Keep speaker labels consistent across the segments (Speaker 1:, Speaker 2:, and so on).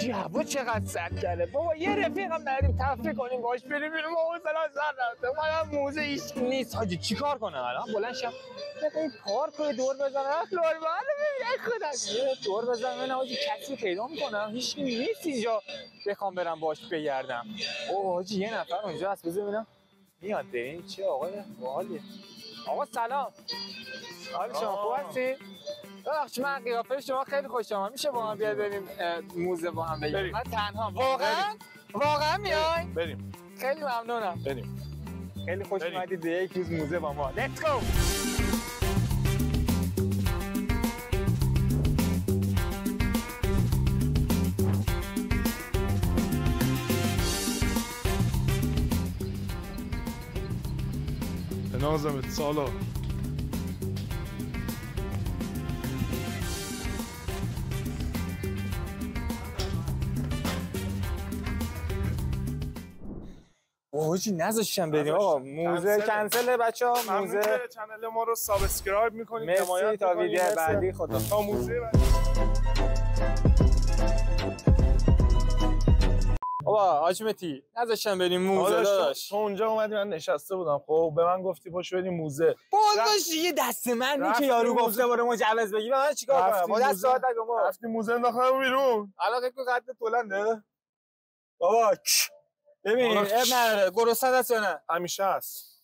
Speaker 1: حاجی هوا چقدر سرد کرده بابا. یه رفیقم نداریم تفریح کنیم باش بریم بیرون. بابا مثلا سر رفته من موزه ایش نیست حاجی. چیکار کنم الان؟ بلند شم این پارک رو دور بزنم لور ببین خودم دور بزنم من حاجی کسی پیدا میکنم هیچ کی نیست اینجا بخوام برم باش بگردم. اوه حاجی یه نفر اونجا هست بذار ببینم میاد. بریم چه آقای باحالیه. آقا سلام. حال شما خوب هستی؟ ببخشید من قیافه شما خیلی خوش اومد. میشه با هم بیاد بریم موزه با هم بریم؟ من تنها واقعا میایم؟
Speaker 2: بریم.
Speaker 1: خیلی ممنونم.
Speaker 2: بریم.
Speaker 1: خیلی خوش اومدید به یک روز موزه با ما. Let's go.
Speaker 2: نازمت سالا.
Speaker 1: اوجی نذاشتم بریم آقا. موزه کنسل بچه‌ها. موزه
Speaker 2: چنل ما رو سابسکرایب می‌کنید.
Speaker 1: مرسی تا ویدیو بعدی. خدا
Speaker 2: تا موزه
Speaker 1: بابا حاجمتی نذاشتم بریم موزه داداش.
Speaker 2: تو اونجا اومدی من نشسته بودم. خب به من گفتی پاشو بریم موزه.
Speaker 1: بازداشت یه دست من که یارو گفته برو مجوز بگی من چیکار کنم؟ با دست ساعت اگه ما
Speaker 2: رفتیم موزه انداختم بیرون.
Speaker 1: الان که قد بلنده بابا. ببین اب نداره. گرسنه است یا نه؟
Speaker 2: همیشه هست.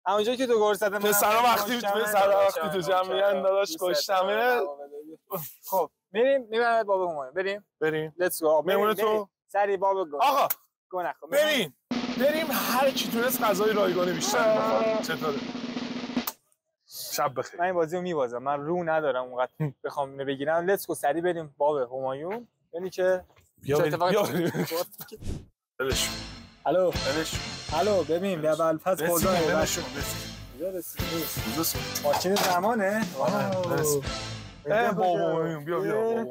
Speaker 1: همونجایی که تو گرسنه
Speaker 2: پسرا وقتی تو جمع میان داداش کشتمه.
Speaker 1: خب میبرم بابا همون. بریم لیتس گو.
Speaker 2: میمونه تو
Speaker 1: سری بابا گو.
Speaker 2: آقا
Speaker 1: گو نکن.
Speaker 2: بریم هر کی تونست غذای رایگان بیشتر بخوره. چطوره؟ شب بخیر.
Speaker 1: من این بازی رو میبازم. من رو ندارم اونقدر بخوام بگیرم. لیتس گو سری بریم باب همایون. یعنی که
Speaker 2: بیا بلش.
Speaker 1: الو ببین بیا پس خدا
Speaker 2: بلش.
Speaker 1: ماشین زمانه.
Speaker 2: بابا بیا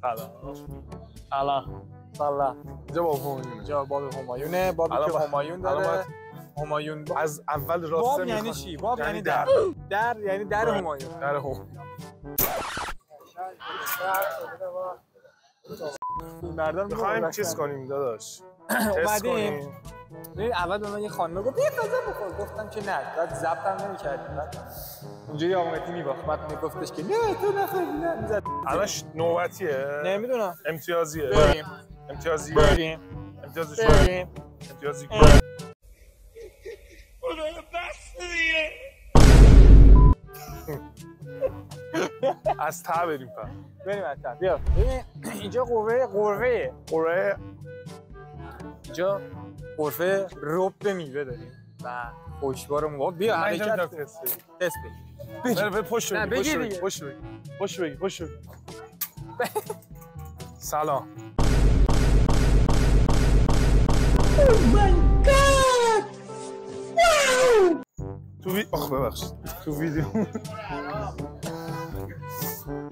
Speaker 1: سلام.
Speaker 2: اینجا
Speaker 1: باب همایونه. بابی که همایون داره. همایون
Speaker 2: از اول راسته
Speaker 1: باب یعنی چی؟ باب یعنی در یعنی در همایون.
Speaker 2: در هم
Speaker 1: مردم
Speaker 2: میخوایم چیز کنیم داداش.
Speaker 1: اومدیم اول به من یه خانم گفت یه غذا بخور. گفتم که نه. بعد ضبطم نمی‌کردیم. بعد اونجوری آقامتی میباخت. بعد میگفتش که نه تو نخور. نه میزد.
Speaker 2: الان نوبتیه.
Speaker 1: نمیدونم.
Speaker 2: امتیازیه.
Speaker 1: بریم.
Speaker 2: امتیازی. از ته بریم
Speaker 1: بریم از ته. بیا ببین اینجا قرفه اینجا قرفه رب میوه داریم و خوشبارمون. بیا حرکت تست
Speaker 2: بگیر. پشت بگیر. سلام. تو ویدیو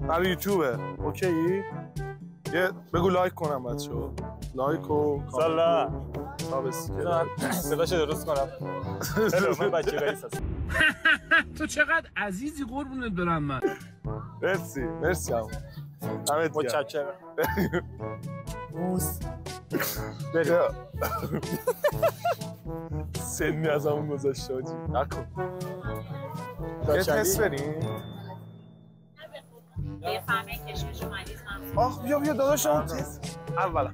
Speaker 2: برای یوتیوبه. اوکی یه بگو لایک کنم بچه‌ها. لایک و
Speaker 1: سلام. صداشو درست کنم. من بچه رئیس هستم.
Speaker 3: تو چقدر عزیزی قربونت برم من.
Speaker 2: مرسی هم.
Speaker 1: متشکرم. موس.
Speaker 2: سنی از همون گذاشته هاجی نکن. یه تست بریم.
Speaker 4: بفهمه کشمش و مریض
Speaker 2: آخ بیا داداشم تست. اولا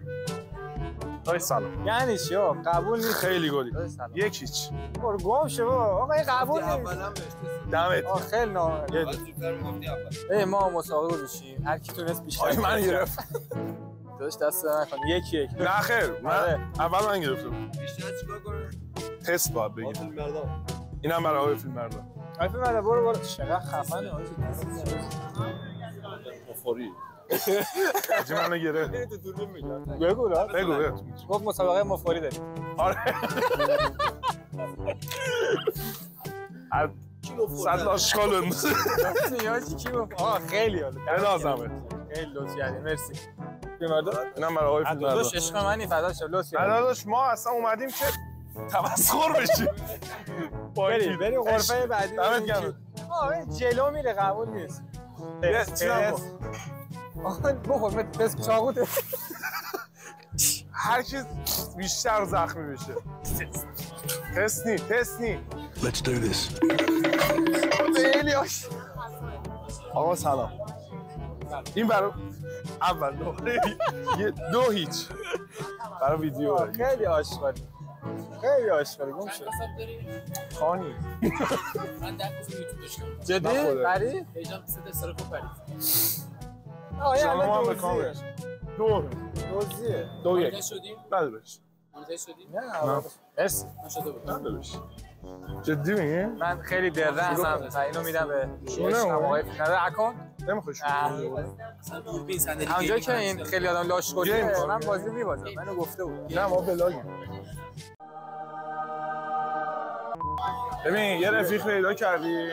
Speaker 2: سلام.
Speaker 1: یعنی چی قبول نیست.
Speaker 2: خیلی گلی. هیچ.
Speaker 1: برو گم شو آقا. این قبول نیست.
Speaker 2: دمت
Speaker 1: خیلی نه. ما مسابقه گذاشتیم. هر کی تونست بیشتر.
Speaker 2: من گرفت.
Speaker 1: داشت دست نکن. یک.
Speaker 2: نه خیر. اول من گرفتم.
Speaker 5: بیشتر چیکار کنه؟
Speaker 2: تست باید بگید. اینم برای فیلم مردم.
Speaker 1: برو چقدر خفنه آجی.
Speaker 2: مفوری. آجی منو گرفت.
Speaker 1: بگو گفت مسابقه مفوری داریم.
Speaker 2: آره. صد آشغال اندازه.
Speaker 1: کی گفت؟ خیلی عالی.
Speaker 2: بنازمت.
Speaker 1: خیلی لطف کردی. مرسی.
Speaker 2: اینم برای آقای فیلم مردم.
Speaker 1: داداش عشق منی فدا شو لطف کردی.
Speaker 2: داداش ما اصلا اومدیم که تمسخر بشیم.
Speaker 1: بریم غرفه بعدی.
Speaker 2: دمت گرم.
Speaker 1: جلو میره قبول نیست. آها بخور مثل چاقو
Speaker 2: هر کی بیشتر زخمی بشه. تسنی.
Speaker 5: Let's do this.
Speaker 1: خیلی آش.
Speaker 2: آقا سلام. این برای اول دو هیچ برای ویدیو
Speaker 1: خیلی آشغالی. خیلی آشغالی گم شد.
Speaker 2: خانی.
Speaker 3: من 10 تا یوتیوب داشتم.
Speaker 1: جدی؟ بری؟
Speaker 3: پیجم 3 تا استراکو برید.
Speaker 2: شما هم به کامل.
Speaker 1: دوزیه.
Speaker 2: دو یک.
Speaker 3: مونتاژ شدیم؟
Speaker 2: ندارش.
Speaker 3: مونتاژ شدیم؟
Speaker 1: نه. مرسی.
Speaker 3: من شده بود.
Speaker 2: ندارش. جدی میگی؟
Speaker 1: من خیلی دلرنسم و اینو میدم به
Speaker 2: شونه
Speaker 1: آقای نداره اکانت.
Speaker 2: نمیخوای
Speaker 3: مثلا دوربین صندلی.
Speaker 1: همونجا که این خیلی آدم لاشخوریه من بازی میبازم. منو گفته بود.
Speaker 2: نه ما بلاگیم. ببین یه رفیق پیدا کردی.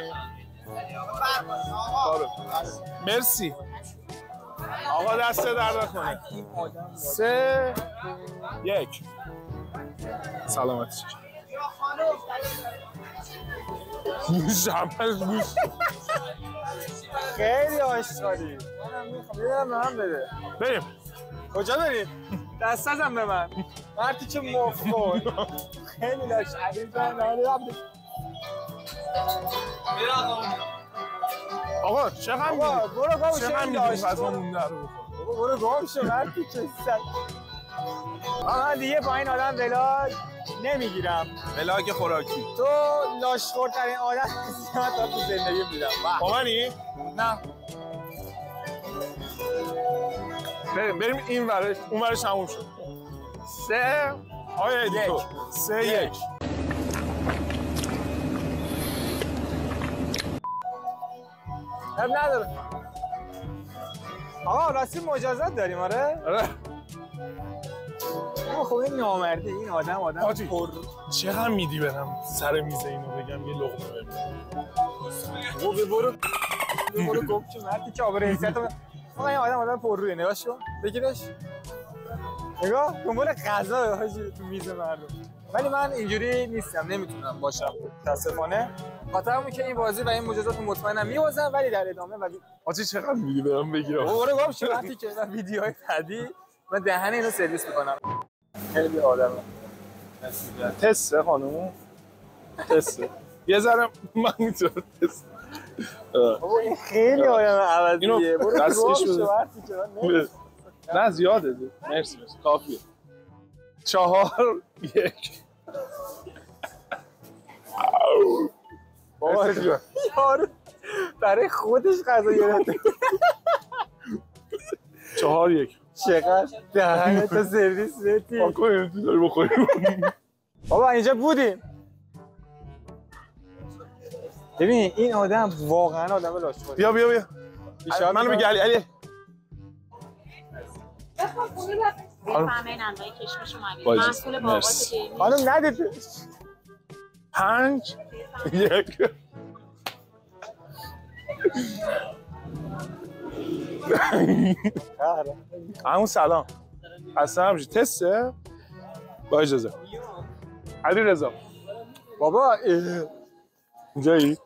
Speaker 2: مرسی. آقا دست درد نکنه. 3 1 سلامتی گوش همش گوش
Speaker 1: خیلی آشغالی. منم میخوام هم بده.
Speaker 2: بریم.
Speaker 1: کجا بریم؟ دست ازم به من. مرتی که مفخور. خیلی لاش علی جان
Speaker 2: آقا چقدر
Speaker 1: آقا برو گم شو
Speaker 2: چقدر
Speaker 1: این
Speaker 2: میدونی
Speaker 1: لاش.
Speaker 2: غذا مونده رو بخور.
Speaker 1: برو گم شو مرتی که سگ. آقا دیگه با این آدم ولاگ نمیگیرم.
Speaker 2: ولاگ خوراکی.
Speaker 1: تو لاشخورترین آدم هستی تا تو زندگی دیدم.
Speaker 2: با منی؟
Speaker 1: نه.
Speaker 2: بریم این ورش اون ورش تموم شد. 3 آیا ادیتور 3 1
Speaker 1: اب نداره. آقا راستی مجازات داریم آره؟
Speaker 2: آره.
Speaker 1: خب این نامردی این آدم
Speaker 2: حاجی
Speaker 1: پر
Speaker 2: چقدر میدی برم سر میز اینو بگم یه لقمه بهم.
Speaker 1: برو گم چه مردی که آبر حیثیت آقا این آدم پر روی نگاهش کن بگیرش نگاه دنبال غذا حاجی تو میز مردم. ولی من اینجوری نیستم نمیتونم باشم متاسفانه. خاطرمون که این بازی و این مجازات مطمئنم میوازم ولی در ادامه ولی
Speaker 2: حاجی چقدر میدی برم بگیرم.
Speaker 1: برو گم شو وقتی که ویدیوهای بعدی من دهن اینو سرویس میکنم. خیلی آدمه.
Speaker 2: تسته خانوم تسته یه ذره من میتونم تست.
Speaker 1: بابا این خیلی آدم عوضیه. برو
Speaker 2: دستش
Speaker 1: گم شو
Speaker 2: بده.
Speaker 1: وقتی که
Speaker 2: نه زیاده مرسی کافیه. 4 1
Speaker 1: بابا یارو برای خودش غذا گرفته.
Speaker 2: 4 1
Speaker 1: چقدر دهنت سرویس رتی.
Speaker 2: با کنیم تو داری بخوریم.
Speaker 1: بابا اینجا بودیم. ببین این آدم واقعا آدم لاشخوریه.
Speaker 2: بیا منو بگی علی
Speaker 4: بفرمایین انواع کشمش و مالیز
Speaker 2: باشه.
Speaker 4: محصول باغات دیمی.
Speaker 1: خانم ندید
Speaker 2: 5 1 همون سلام اصلا همشه تسته با اجازه علی رضا
Speaker 1: بابا
Speaker 2: اینجایی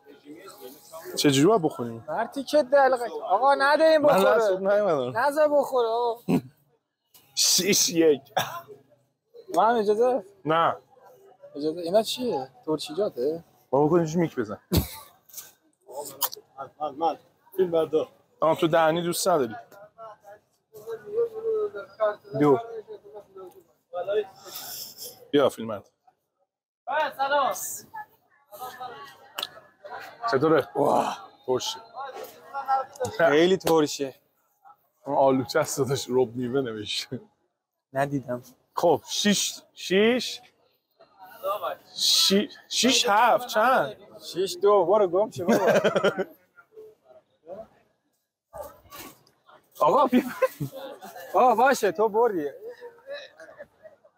Speaker 2: چجوری باید بخونیم؟
Speaker 1: مرتی که دلقه آقا نده این
Speaker 2: من
Speaker 1: بخوره
Speaker 2: لحظه نایمدم
Speaker 1: نذار بخوره آقا
Speaker 2: 6 1
Speaker 1: من اجازه
Speaker 2: نه
Speaker 1: اینا چیه؟ ترشیجاته؟
Speaker 2: بابا کنیش میک بزن
Speaker 6: من فیلم بردار
Speaker 2: تو دهنی دوست نداری
Speaker 1: دو
Speaker 2: بیا فیلمت چطوره؟ واه ترشه
Speaker 1: خیلی ترشه
Speaker 2: اون آلوچه است داشت رب میوه نوشته
Speaker 1: ندیدم
Speaker 2: خب 6 7 چند
Speaker 1: 6 2 برو گم شو بابا آقا آقا باشه تو بردی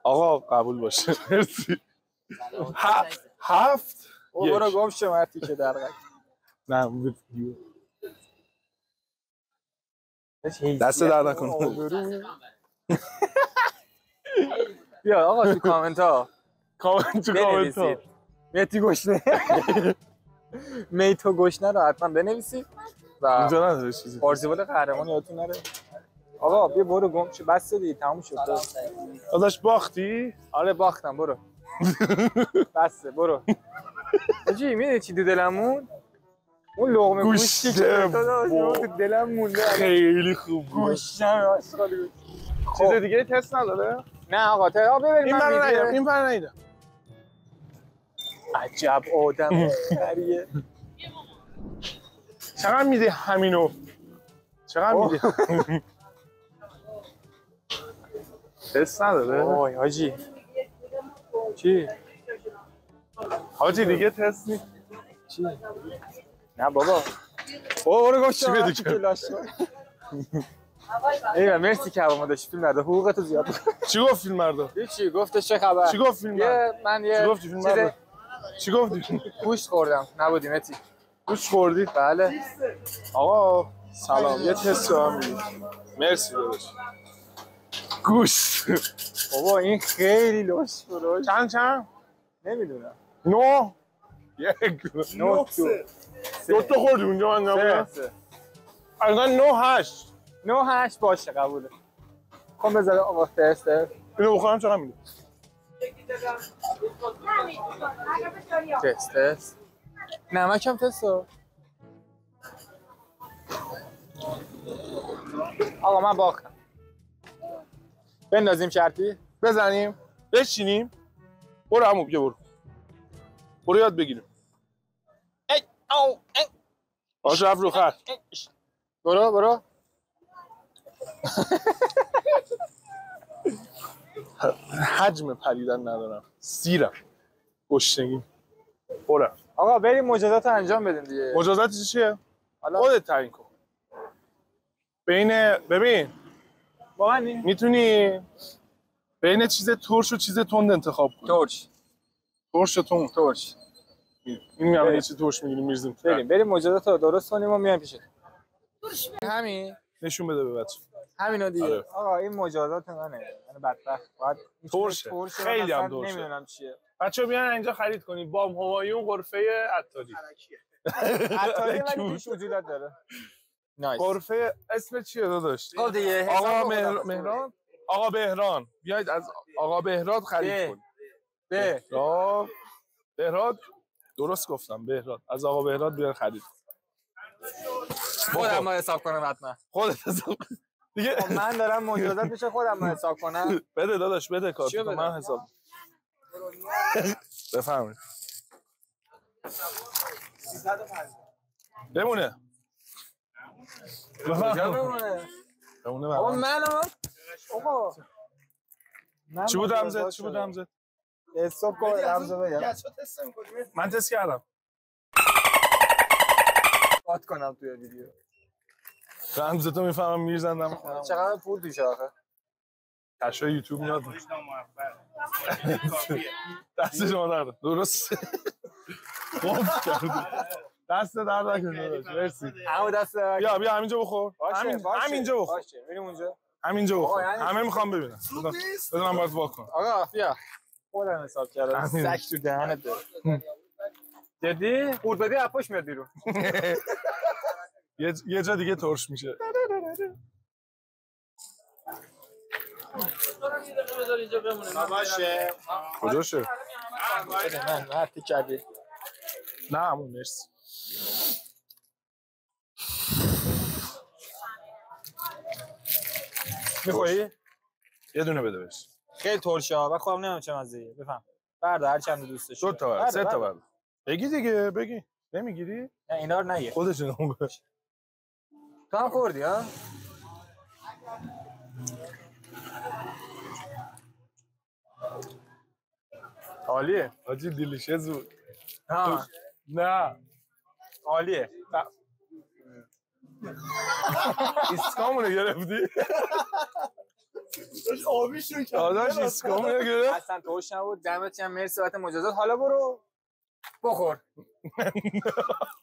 Speaker 2: آقا قبول باشه مرسی 7
Speaker 1: برو گم شو مرتی که درقک
Speaker 2: نه
Speaker 1: دست
Speaker 2: در نکن
Speaker 1: بیا آقا تو کامنت ها
Speaker 2: بنویسید
Speaker 1: میتی گشنه میتو گشنه رو حتما بنویسید و
Speaker 2: اینجا نداره چیزی
Speaker 1: پارسیبال قهرمان یادتون نره آقا بیا برو گم شو بس دیگه تموم شد.
Speaker 2: داداش باختی؟
Speaker 1: آره باختم برو. بسه برو. آجی میدونی چی تو دلمون؟ اون لقمه گوشتی که تو دلم مونده.
Speaker 2: خیلی خوب بود.
Speaker 1: گوشتم
Speaker 2: چیز دیگه تست نداره؟
Speaker 1: نه آقا تا ببریم.
Speaker 2: این
Speaker 1: من
Speaker 2: برای این برای نیدم.
Speaker 1: عجب آدم خریه.
Speaker 2: چقدر میده همینو؟ چقدر میده؟ تست نداره؟
Speaker 1: وای حاجی چی؟
Speaker 2: حاجی دیگه تست نیست.
Speaker 1: چی؟ نه بابا برو
Speaker 2: چی بده که؟
Speaker 1: ایوه مرسی که با ما داشتی فیلم نده حقوقتو زیاد بکن.
Speaker 2: چی گفت فیلم مردا؟
Speaker 1: هیچی گفتش چه خبر؟
Speaker 2: چی گفت فیلم مردا؟
Speaker 1: من یه
Speaker 2: چی گفتی فیلم مردا؟ چی گفتی؟
Speaker 1: گوشت خوردم نبودی متی.
Speaker 2: گوشت خوردی؟
Speaker 1: بله.
Speaker 2: آقا سلام یه تست رو هم میدید. مرسی داداش. گوشت
Speaker 1: بابا این خیلی لوش بود.
Speaker 2: چند؟
Speaker 1: نمیدونم.
Speaker 2: 9 یک
Speaker 1: 9
Speaker 2: دو تا خوردی اونجا من نبودم. اصلا 9 8
Speaker 1: باشه قبوله. خب بذاره آقا تست.
Speaker 2: اینو بخورم چقدر میده؟
Speaker 1: تست نمکم تستو. آقا من باختم. بندازیم شرطی؟
Speaker 2: بزنیم بشینیم. برو عمو بیا برو یاد بگیریم. باش رفت رو خط.
Speaker 1: برو
Speaker 2: حجم پریدن ندارم سیرم گشنگی. برم
Speaker 1: آقا بریم مجازات انجام بدیم دیگه.
Speaker 2: مجازاتش چیه؟
Speaker 1: حالا
Speaker 2: خودت تعیین کن. ببین
Speaker 1: واقعا
Speaker 2: میتونی بین چیز ترش و چیز تند انتخاب کنی. ترش و تند.
Speaker 1: ترش
Speaker 2: این میام یه چیز ترش میگیریم میرزیم.
Speaker 1: بریم مجازات رو درست کنیم و میایم پیشت. همین
Speaker 2: نشون بده به بچه.
Speaker 1: همینو دیگه.
Speaker 2: آره.
Speaker 1: آقا این مجازات منه. من بدبخت باید
Speaker 2: ترشه. خیلی هم ترشه.
Speaker 1: نمیدونم چیه.
Speaker 2: بچه‌ها بیان اینجا خرید کنید. بام هوایون غرفه عطاری.
Speaker 1: عطاری ولی توش وجودات داره. نایس.
Speaker 2: غرفه اسم چیه داداش؟
Speaker 1: خب دیگه
Speaker 2: آقا مهران. آقا بهران. بیاید از آقا بهراد خرید کنید. بهراد درست گفتم بهراد. از آقا بهراد بیاید خرید.
Speaker 1: خودم ما حساب کنم حتما.
Speaker 2: خودت حساب دیگه.
Speaker 1: من دارم مجازات میشه خودم ما حساب کنم.
Speaker 2: بده داداش بده کارتو من حساب. بفرمایید. بمونه.
Speaker 1: بمونه. آقا منو آقا
Speaker 2: چی بود رمزت؟
Speaker 1: حساب کن رمزو بگم.
Speaker 2: من تست کردم.
Speaker 1: قاط کنم توی ویدیو.
Speaker 2: رمزتو میفهمم میرزندم.
Speaker 1: چقدر پول توشه آخه؟
Speaker 2: کشای یوتیوب میاد. دست شما درد. درست. خوب کردی. دست درد نکنه داداش. مرسی.
Speaker 1: دست
Speaker 2: بیا همینجا بخور. همینجا بخور.
Speaker 1: باشه میریم اونجا.
Speaker 2: همینجا بخور. همه میخوام ببینم. بذار من برات واکنم.
Speaker 1: آقا بیا. خودم حساب کردم. سگ تو دهنت داره. جدی؟ قورت بدی اپاش میاد بیرون.
Speaker 2: یه جا دیگه ترش میشه.
Speaker 6: باشه.
Speaker 2: کجاشه؟
Speaker 1: من هرتی کردی.
Speaker 2: نه همون مرسی.
Speaker 1: میخوایی؟
Speaker 2: یه دونه بده بهش.
Speaker 1: خیلی ترشه ها و خودم نمیدونم چه مزه‌ایه. بفهم. بردا هر چند دوست داشتی.
Speaker 2: 2 تا 3 تا برد. بگی دیگه بگی. نمیگیری؟
Speaker 1: نه اینا رو نگیر.
Speaker 2: خودشون اون باش.
Speaker 1: تو هم خوردی ها؟ عالیه.
Speaker 2: آجی دیلیشس بود.
Speaker 1: نه. عالیه.
Speaker 2: ایسکامونو گرفتی؟
Speaker 6: داشت آبیشون کرد.
Speaker 2: داداش ایسکامونو گرفت؟
Speaker 1: اصلا توش نبود. دمت گرم مرسی بابت مجازات. حالا برو بخور.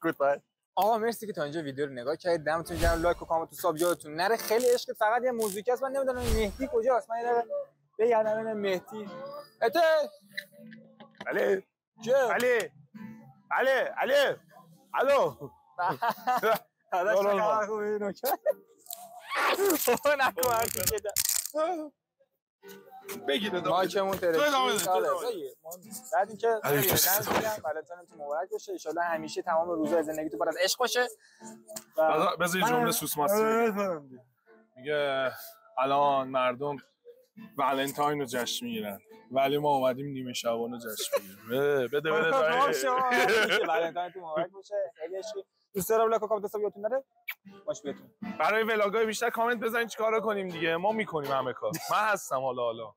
Speaker 1: گود بای. آقا مرسی که تا اینجا ویدیو رو نگاه کردید. دمتون گرم. لایک و کامنت و ساب یادتون نره. خیلی عشق. فقط یه موزیک است من نمیدونم مهدی کجاست. من یه دقیقه بگردم ببینم مهدی.
Speaker 2: علی الو
Speaker 1: داداش خبر خوبی نوکر. بابا نکن هر چی شده.
Speaker 2: بگید
Speaker 1: مایکمون
Speaker 2: تو ادامه
Speaker 1: ترکید.
Speaker 2: بده، تو ادامه بده.
Speaker 1: بگیر. بعد اینکه
Speaker 2: علی
Speaker 1: دمت
Speaker 2: کسی
Speaker 1: گرم ولنتاینتون مبارک باشه. ان شاءالله همیشه تمام روزهای زندگیتون پر از عشق باشه.
Speaker 2: بذار یه جمله سوسماسی میگه الان مردم ولنتاین رو جشن میگیرن ولی ما اومدیم نیمه شبانه جشن بگیریم. بده
Speaker 1: باشه ولنتاینتون مبارک باشه. خیلی عشقی. دوست دارم لاک و کامنت حساب یادتون نره. باش بهتون.
Speaker 2: برای ولاگای بیشتر کامنت بزنید چیکارا کنیم دیگه ما میکنیم همه کار من هستم حالا